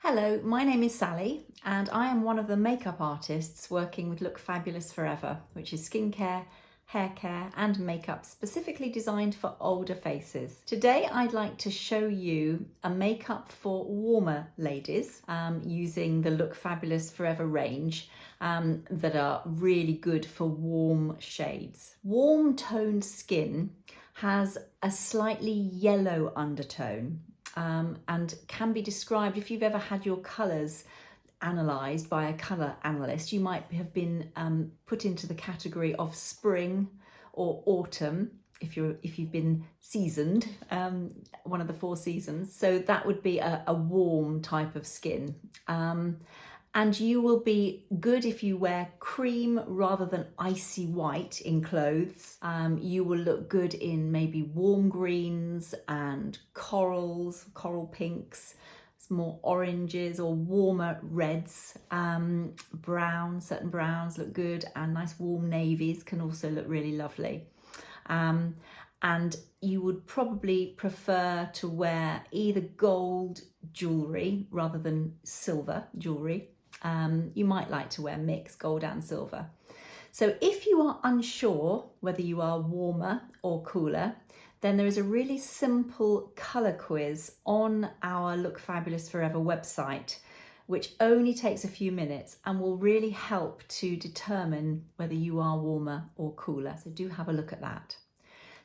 Hello, my name is Sally and I am one of the makeup artists working with Look Fabulous Forever, which is skincare, hair care and makeup specifically designed for older faces. Today I'd like to show you a makeup for warmer ladies using the Look Fabulous Forever range that are really good for warm shades. Warm toned skin has a slightly yellow undertone. And can be described, if you've ever had your colours analysed by a colour analyst, you might have been put into the category of spring or autumn if you've been seasoned, one of the 4 seasons. So that would be a warm type of skin. And you will be good if you wear cream rather than icy white in clothes. You will look good in maybe warm greens and corals, coral pinks, more oranges or warmer reds. Browns, certain browns look good, and nice warm navies can also look really lovely. And you would probably prefer to wear either gold jewellery rather than silver jewellery. You might like to wear mixed gold and silver. So if you are unsure whether you are warmer or cooler, then there is a really simple colour quiz on our Look Fabulous Forever website, which only takes a few minutes and will really help to determine whether you are warmer or cooler. So do have a look at that.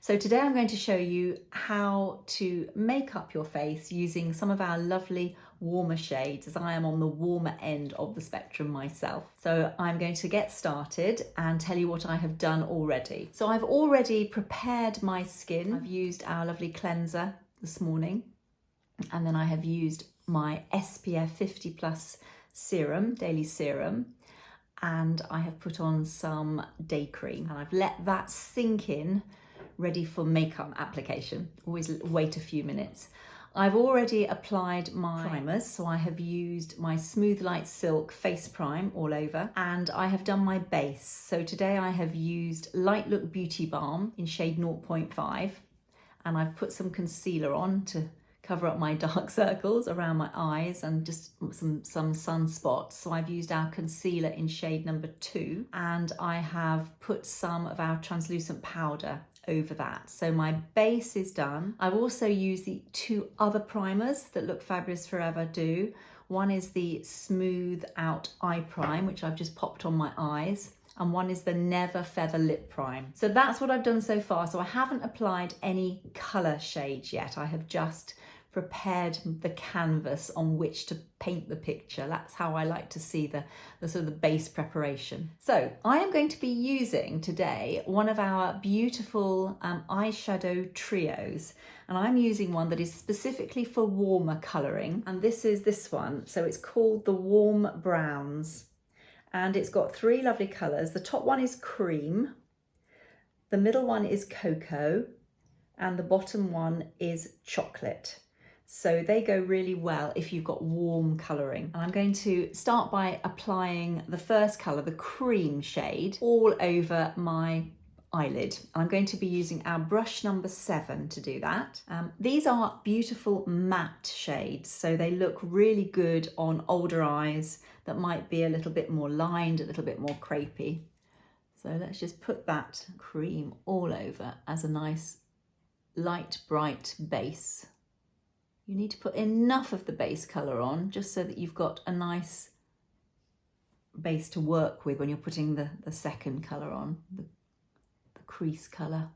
So today I'm going to show you how to make up your face using some of our lovely warmer shades, as I am on the warmer end of the spectrum myself. So I'm going to get started and tell you what I have done already. So I've already prepared my skin. I've used our lovely cleanser this morning, and then I have used my SPF 50+ serum, daily serum, and I have put on some day cream, and I've let that sink in, ready for makeup application. Always wait a few minutes. I've already applied my primers, so I have used my Smooth Light Silk Face Prime all over, and I have done my base. So today I have used Light Look Beauty Balm in shade 0.5, and I've put some concealer on to cover up my dark circles around my eyes and just some sunspots. So I've used our concealer in shade number 2, and I have put some of our translucent powder over that. So my base is done. I've also used the 2 other primers that Look Fabulous Forever do. One is the Smooth Out Eye Prime, which I've just popped on my eyes, and one is the Never Feather Lip Prime. So that's what I've done so far. So I haven't applied any colour shades yet. I have just prepared the canvas on which to paint the picture. That's how I like to see the sort of the base preparation. So I am going to be using today one of our beautiful eyeshadow trios, and I'm using one that is specifically for warmer colouring, and this is this one. So it's called the Warm Browns, and it's got 3 lovely colours. The top one is cream, the middle one is cocoa, and the bottom one is chocolate. So they go really well if you've got warm colouring. And I'm going to start by applying the first colour, the cream shade, all over my eyelid. I'm going to be using our brush number 7 to do that. These are beautiful matte shades, so they look really good on older eyes that might be a little bit more lined, a little bit more crepey. So let's just put that cream all over as a nice light bright base. You need to put enough of the base colour on just so that you've got a nice base to work with when you're putting the second colour on, the crease colour.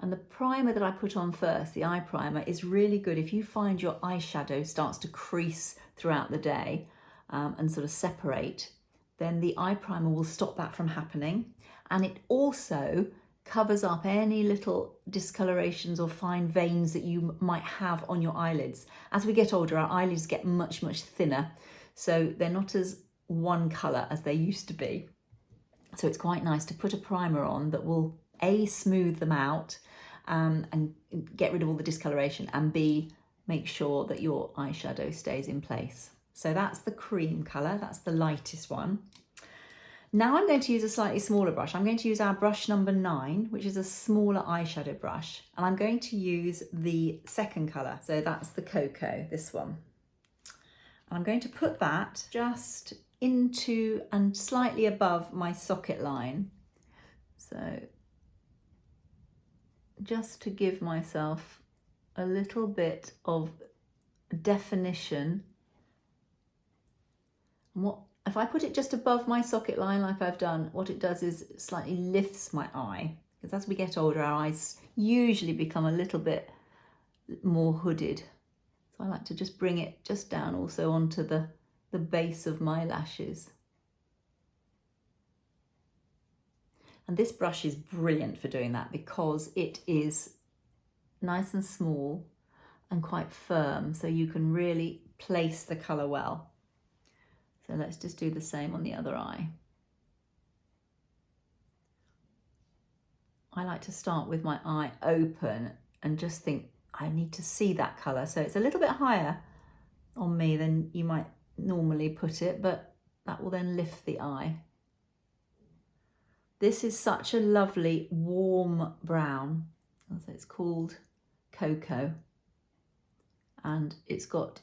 And the primer that I put on first, the eye primer, is really good if you find your eyeshadow starts to crease throughout the day and sort of separate, then the eye primer will stop that from happening. And it also covers up any little discolorations or fine veins that you might have on your eyelids. As we get older, our eyelids get much thinner, so they're not as one colour as they used to be. So it's quite nice to put a primer on that will A, smooth them out and get rid of all the discoloration, and B, make sure that your eyeshadow stays in place. So that's the cream colour, that's the lightest one. Now I'm going to use a slightly smaller brush. I'm going to use our brush number 9, which is a smaller eyeshadow brush, and I'm going to use the second colour. So that's the cocoa, this one. And I'm going to put that just into and slightly above my socket line. So just to give myself a little bit of definition. And what if I put it just above my socket line like I've done, what it does is slightly lifts my eye, because as we get older our eyes usually become a little bit more hooded. So I like to just bring it just down also onto the base of my lashes. And this brush is brilliant for doing that because it is nice and small and quite firm, so you can really place the colour well. So let's just do the same on the other eye. I like to start with my eye open and just think I need to see that colour. So it's a little bit higher on me than you might normally put it, but that will then lift the eye. This is such a lovely warm brown. So it's called Cocoa, and it's got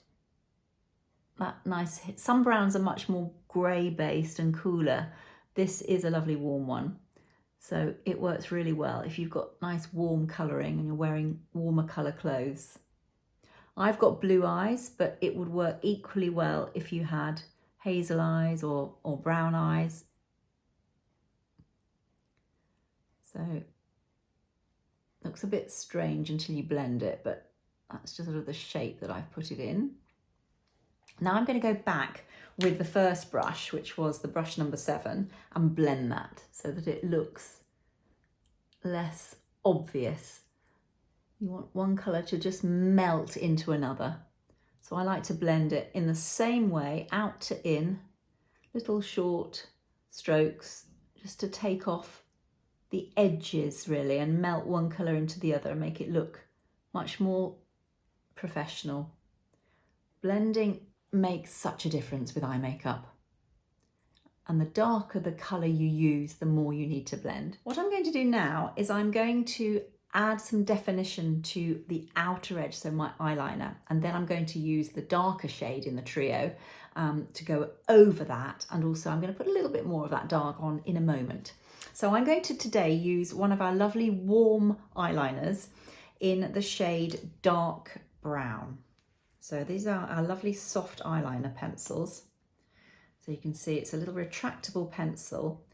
that nice hit. Some browns are much more grey based and cooler. This is a lovely warm one, so it works really well if you've got nice warm colouring and you're wearing warmer colour clothes. I've got blue eyes, but it would work equally well if you had hazel eyes or brown eyes. So it looks a bit strange until you blend it, but that's just sort of the shape that I've put it in. Now I'm going to go back with the first brush, which was the brush number 7, and blend that so that it looks less obvious. You want one colour to just melt into another. So I like to blend it in the same way, out to in, little short strokes, just to take off the edges really and melt one colour into the other and make it look much more professional. Blending makes such a difference with eye makeup. And the darker the colour you use, the more you need to blend. What I'm going to do now is I'm going to add some definition to the outer edge, so my eyeliner, and then I'm going to use the darker shade in the trio to go over that, and also I'm going to put a little bit more of that dark on in a moment. So I'm going to today use one of our lovely warm eyeliners in the shade dark brown. So these are our lovely soft eyeliner pencils. So you can see it's a little retractable pencil,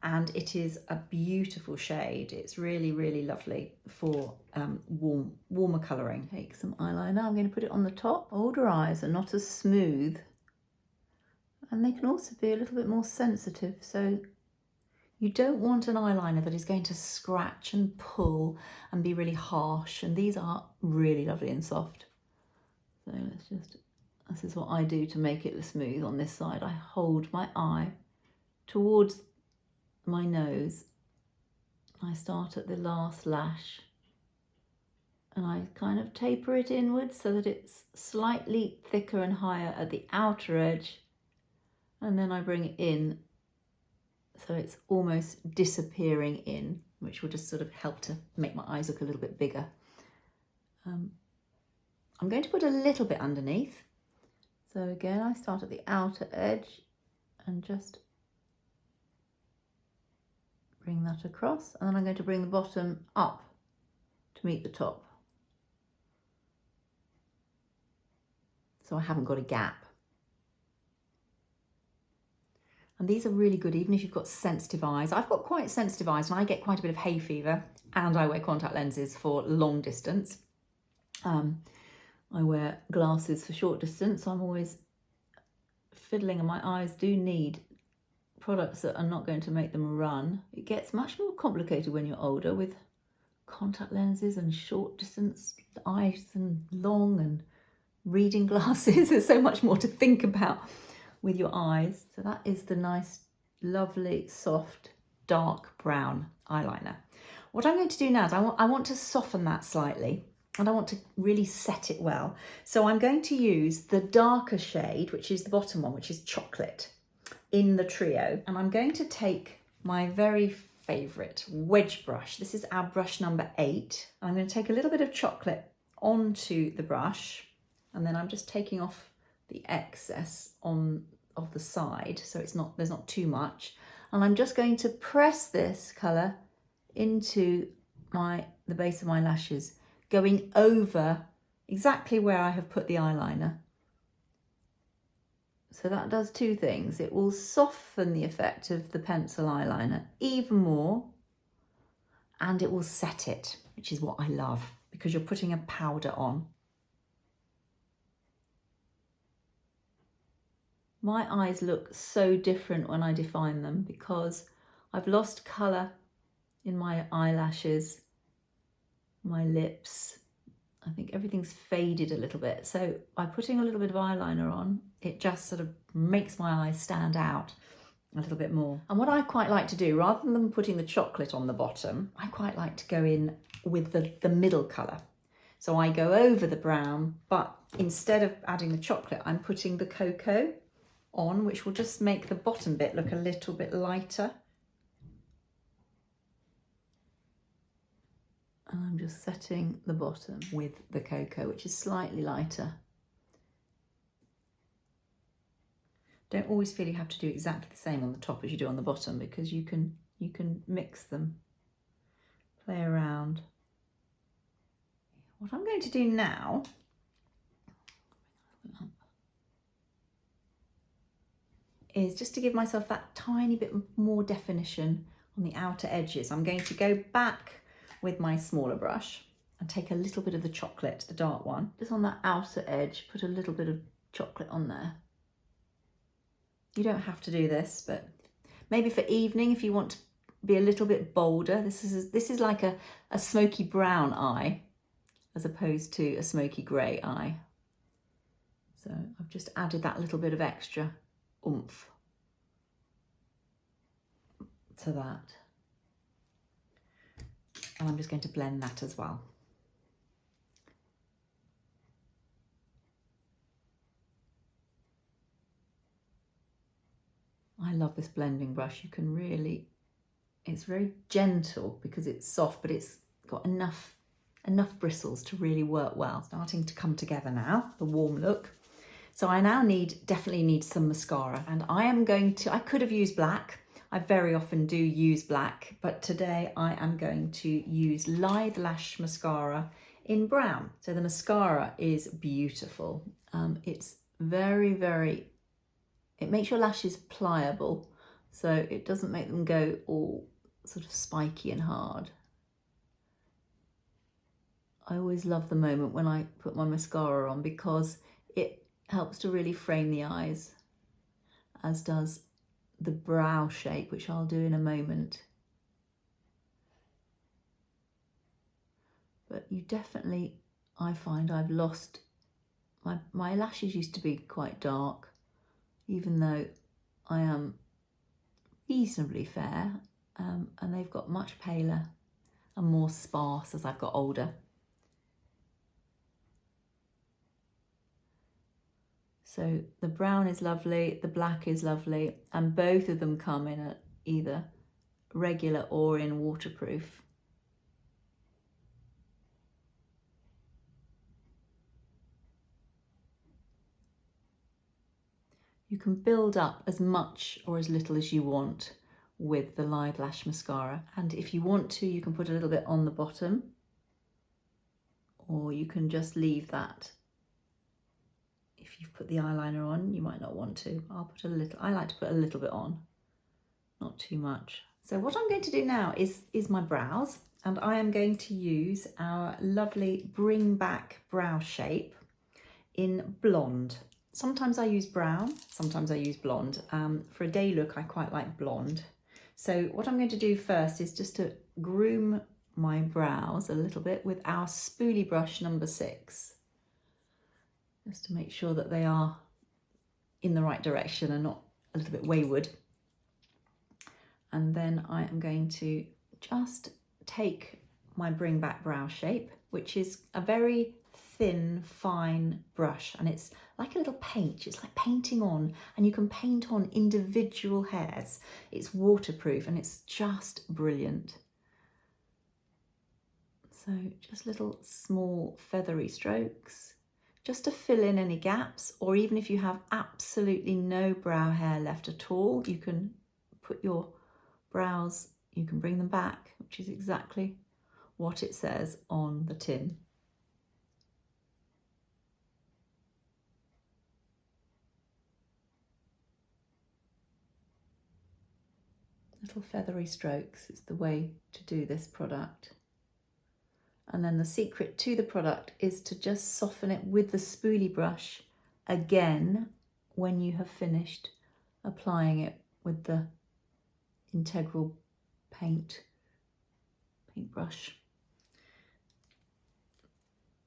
and it is a beautiful shade. It's really, really lovely for warmer colouring. Take some eyeliner, I'm going to put it on the top. Older eyes are not as smooth, and they can also be a little bit more sensitive. So you don't want an eyeliner that is going to scratch and pull and be really harsh, and these are really lovely and soft. So this is what I do to make it smooth on this side. I hold my eye towards my nose. I start at the last lash and I kind of taper it inwards so that it's slightly thicker and higher at the outer edge, and then I bring it in so it's almost disappearing in, which will just sort of help to make my eyes look a little bit bigger. I'm going to put a little bit underneath. So again, I start at the outer edge and just bring that across, and then I'm going to bring the bottom up to meet the top. So I haven't got a gap. And these are really good even if you've got sensitive eyes. I've got quite sensitive eyes and I get quite a bit of hay fever, and I wear contact lenses for long distance. I wear glasses for short distance, so I'm always fiddling, and my eyes do need products that are not going to make them run. It gets much more complicated when you're older with contact lenses and short distance eyes and long and reading glasses. There's so much more to think about with your eyes. So that is the nice, lovely, soft, dark brown eyeliner. What I'm going to do now is I want to soften that slightly, and I want to really set it well. So I'm going to use the darker shade, which is the bottom one, which is chocolate, in the trio. And I'm going to take my very favourite wedge brush. This is our brush number 8. I'm going to take a little bit of chocolate onto the brush, and then I'm just taking off the excess of the side, so there's not too much. And I'm just going to press this colour into the base of my lashes, going over exactly where I have put the eyeliner. So that does two things. It will soften the effect of the pencil eyeliner even more, and it will set it, which is what I love, because you're putting a powder on. My eyes look so different when I define them because I've lost colour in my eyelashes, my lips. I think everything's faded a little bit. So by putting a little bit of eyeliner on, it just sort of makes my eyes stand out a little bit more. And what I quite like to do, rather than putting the chocolate on the bottom, I quite like to go in with the middle colour. So I go over the brown, but instead of adding the chocolate, I'm putting the cocoa on, which will just make the bottom bit look a little bit lighter. And I'm just setting the bottom with the cocoa, which is slightly lighter. Don't always feel you have to do exactly the same on the top as you do on the bottom, because you can mix them, play around. What I'm going to do now is just to give myself that tiny bit more definition on the outer edges. I'm going to go back with my smaller brush and take a little bit of the chocolate, the dark one, just on that outer edge, put a little bit of chocolate on there. You don't have to do this, but maybe for evening, if you want to be a little bit bolder, this is like a smoky brown eye as opposed to a smoky grey eye. So I've just added that little bit of extra oomph to that. And I'm just going to blend that as well. I love this blending brush. You can really, it's very gentle because it's soft, but it's got enough bristles to really work well. Starting to come together now, the warm look. So I now definitely need some mascara, and I could have used black. I very often do use black, but today I am going to use Lithe Lash Mascara in brown. So the mascara is beautiful. It's very, it makes your lashes pliable, so it doesn't make them go all sort of spiky and hard. I always love the moment when I put my mascara on because it helps to really frame the eyes, as does the brow shape, which I'll do in a moment. But you definitely, I find I've lost, my lashes used to be quite dark, even though I am reasonably fair, and they've got much paler and more sparse as I've got older. So the brown is lovely, the black is lovely, and both of them come in either regular or in waterproof. You can build up as much or as little as you want with the Lithe Lash Mascara, and if you want to, you can put a little bit on the bottom, or you can just leave that. If you've put the eyeliner on, you might not want to. I like to put a little bit on, not too much. So what I'm going to do now is my brows, and I am going to use our lovely Bring Back Brow Shape in blonde. Sometimes I use brown, sometimes I use blonde. For a day look, I quite like blonde. So what I'm going to do first is just to groom my brows a little bit with our spoolie brush number 6. Just to make sure that they are in the right direction and not a little bit wayward. And then I am going to just take my Bring Back Brow Shape, which is a very thin, fine brush, and it's like a little paint. It's like painting on, and you can paint on individual hairs. It's waterproof and it's just brilliant. So just little small feathery strokes, just to fill in any gaps, or even if you have absolutely no brow hair left at all, you can put your brows, you can bring them back, which is exactly what it says on the tin. Little feathery strokes is the way to do this product. And then the secret to the product is to just soften it with the spoolie brush again when you have finished applying it with the integral paintbrush.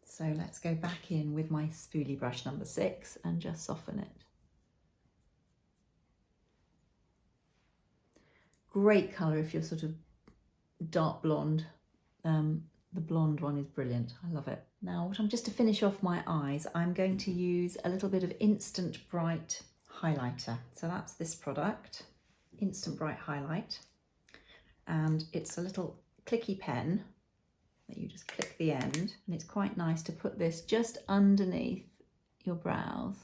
So let's go back in with my spoolie brush number 6 and just soften it. Great colour if you're sort of dark blonde. The blonde one is brilliant, I love it. Now, just to finish off my eyes, I'm going to use a little bit of Instant Bright highlighter. So that's this product, Instant Bright Highlight. And it's a little clicky pen that you just click the end. And it's quite nice to put this just underneath your brows,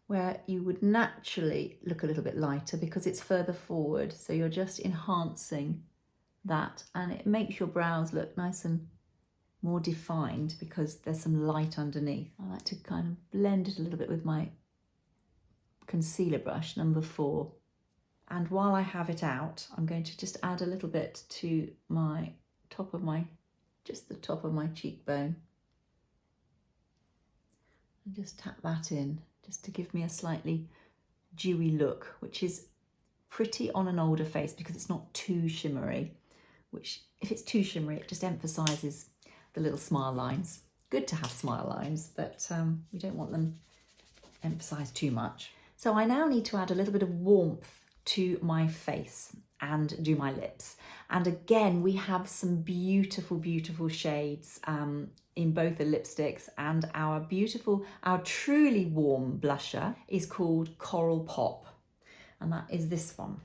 where you would naturally look a little bit lighter because it's further forward. So you're just enhancing that, and it makes your brows look nice and more defined because there's some light underneath. I like to kind of blend it a little bit with my concealer brush number 4. And while I have it out, I'm going to just add a little bit to my top of my, just the top of my cheekbone. And just tap that in, just to give me a slightly dewy look, which is pretty on an older face because it's not too shimmery, which if it's too shimmery, it just emphasises the little smile lines. Good to have smile lines, but we don't want them emphasised too much. So I now need to add a little bit of warmth to my face and do my lips. And again, we have some beautiful, beautiful shades in both the lipsticks, and our truly warm blusher is called Coral Pop, and that is this one.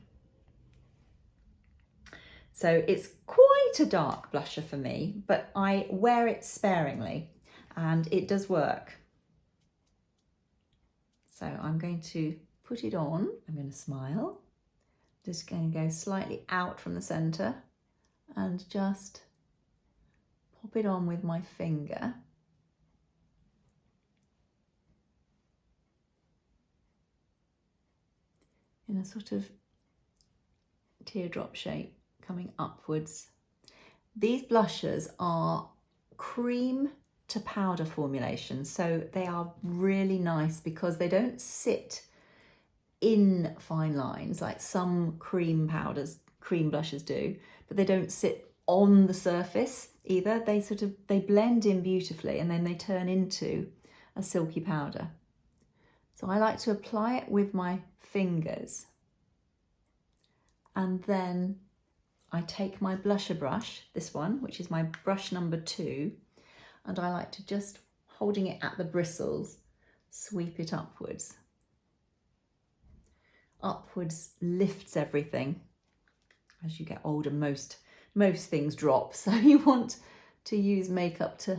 So it's quite a dark blusher for me, but I wear it sparingly and it does work. So I'm going to put it on, I'm going to smile, just going to go slightly out from the centre and just pop it on with my finger. In a sort of teardrop shape coming upwards. These blushers are cream to powder formulation, so they are really nice because they don't sit in fine lines like some cream blushers do, but they don't sit on the surface either. They blend in beautifully and then they turn into a silky powder. So I like to apply it with my fingers, and then I take my blusher brush, this one, which is my brush number 2, and I like to just, holding it at the bristles, sweep it upwards. Upwards lifts everything. As you get older, most things drop, so you want to use makeup to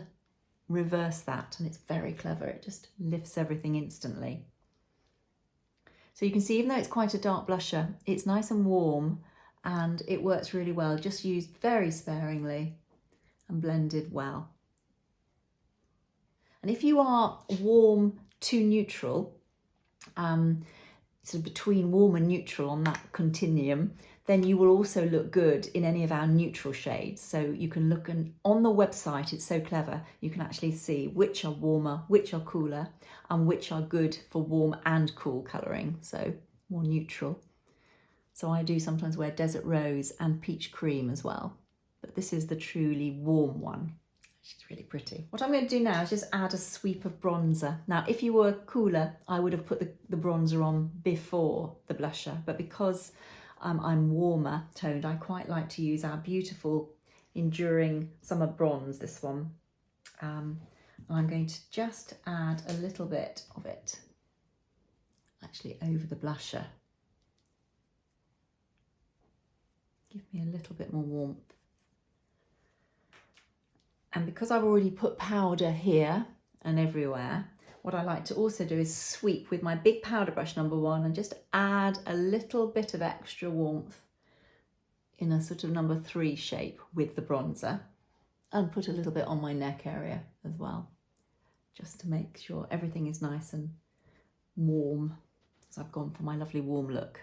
reverse that, and it's very clever. It just lifts everything instantly. So you can see, even though it's quite a dark blusher, it's nice and warm and it works really well, just used very sparingly and blended well. And if you are warm to neutral, sort of between warm and neutral on that continuum, then you will also look good in any of our neutral shades. So you can look, and on the website, it's so clever, you can actually see which are warmer, which are cooler, and which are good for warm and cool colouring, so more neutral. So I do sometimes wear Desert Rose and Peach Cream as well, but this is the truly warm one. She's really pretty. What I'm going to do now is just add a sweep of bronzer. Now, if you were cooler, I would have put the bronzer on before the blusher, but because I'm warmer toned, I quite like to use our beautiful Enduring Summer Bronze, this one. I'm going to just add a little bit of it, actually over the blusher. Give me a little bit more warmth. And because I've already put powder here and everywhere, what I like to also do is sweep with my big powder brush number 1 and just add a little bit of extra warmth in a sort of number 3 shape with the bronzer, and put a little bit on my neck area as well, just to make sure everything is nice and warm, as I've gone for my lovely warm look.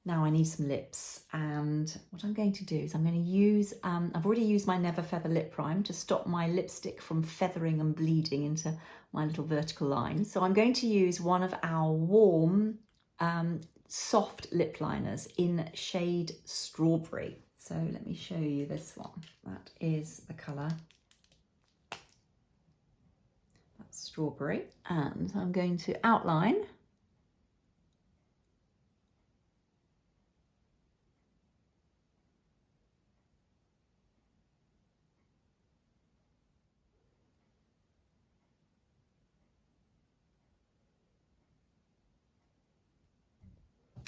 Now I need some lips, and what I'm going to do is I'm going to use, I've already used my Never Feather lip prime to stop my lipstick from feathering and bleeding into my little vertical line. So I'm going to use one of our warm, soft lip liners in shade Strawberry. So let me show you this one. That is the colour. That's Strawberry. And I'm going to outline.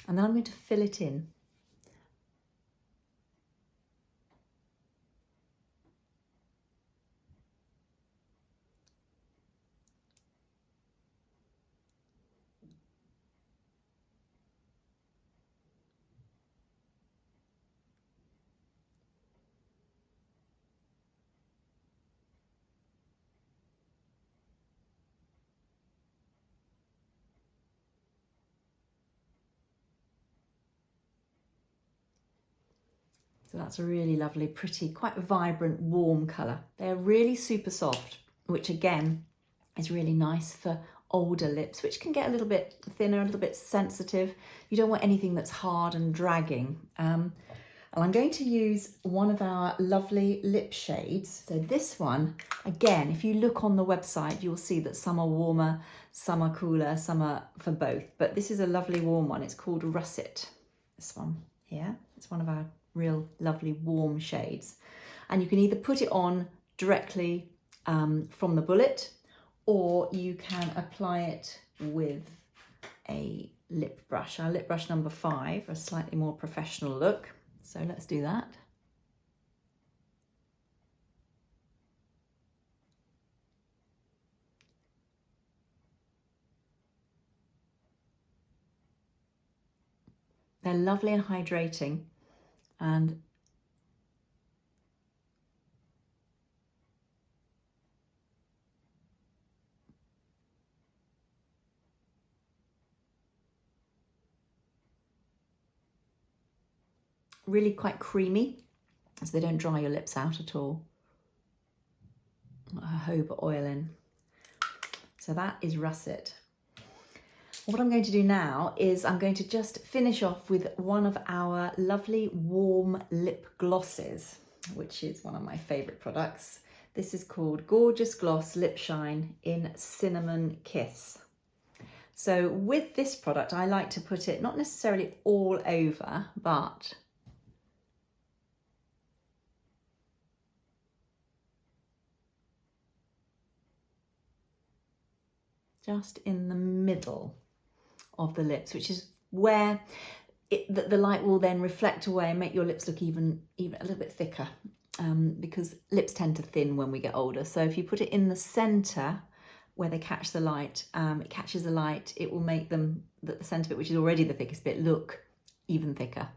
And then I'm going to fill it in. So that's a really lovely, pretty, quite vibrant, warm colour. They're really super soft, which again is really nice for older lips, which can get a little bit thinner, a little bit sensitive. You don't want anything that's hard and dragging. And I'm going to use one of our lovely lip shades. So this one, again, if you look on the website, you'll see that some are warmer, some are cooler, some are for both. But this is a lovely warm one. It's called Russet, this one here. It's one of our real lovely warm shades, and you can either put it on directly from the bullet, or you can apply it with a lip brush. Our lip brush number 5 for a slightly more professional look. So let's do that. They're lovely and hydrating, and really quite creamy, so they don't dry your lips out at all. A jojoba oil in. So that is Russet. What I'm going to do now is I'm going to just finish off with one of our lovely warm lip glosses, which is one of my favourite products. This is called Gorgeous Gloss Lip Shine in Cinnamon Kiss. So with this product, I like to put it not necessarily all over, but just in the middle of the lips, which is where the light will then reflect away and make your lips look even a little bit thicker, because lips tend to thin when we get older. So if you put it in the center where they catch the light, it catches the light, it will make them, the center bit, which is already the thickest bit, look even thicker.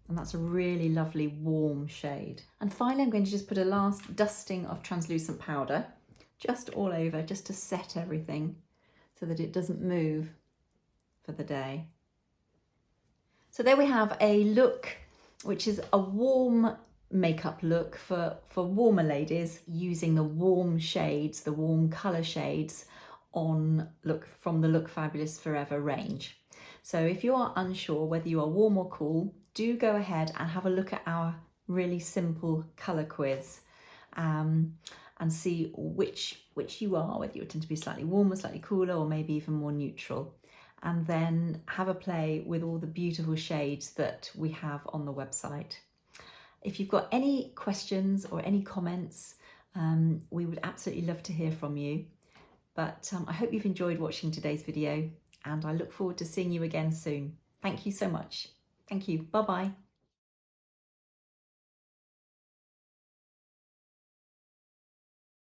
And that's a really lovely warm shade. And finally, I'm going to just put a last dusting of translucent powder just all over, just to set everything so that it doesn't move for the day. So there we have a look, which is a warm makeup look for warmer ladies, using the warm shades, the warm colour shades from the Look Fabulous Forever range. So if you are unsure whether you are warm or cool, do go ahead and have a look at our really simple colour quiz, and see which you are, whether you tend to be slightly warmer, slightly cooler, or maybe even more neutral. And then have a play with all the beautiful shades that we have on the website. If you've got any questions or any comments, we would absolutely love to hear from you. But I hope you've enjoyed watching today's video, and I look forward to seeing you again soon. Thank you so much. Thank you. Bye-bye.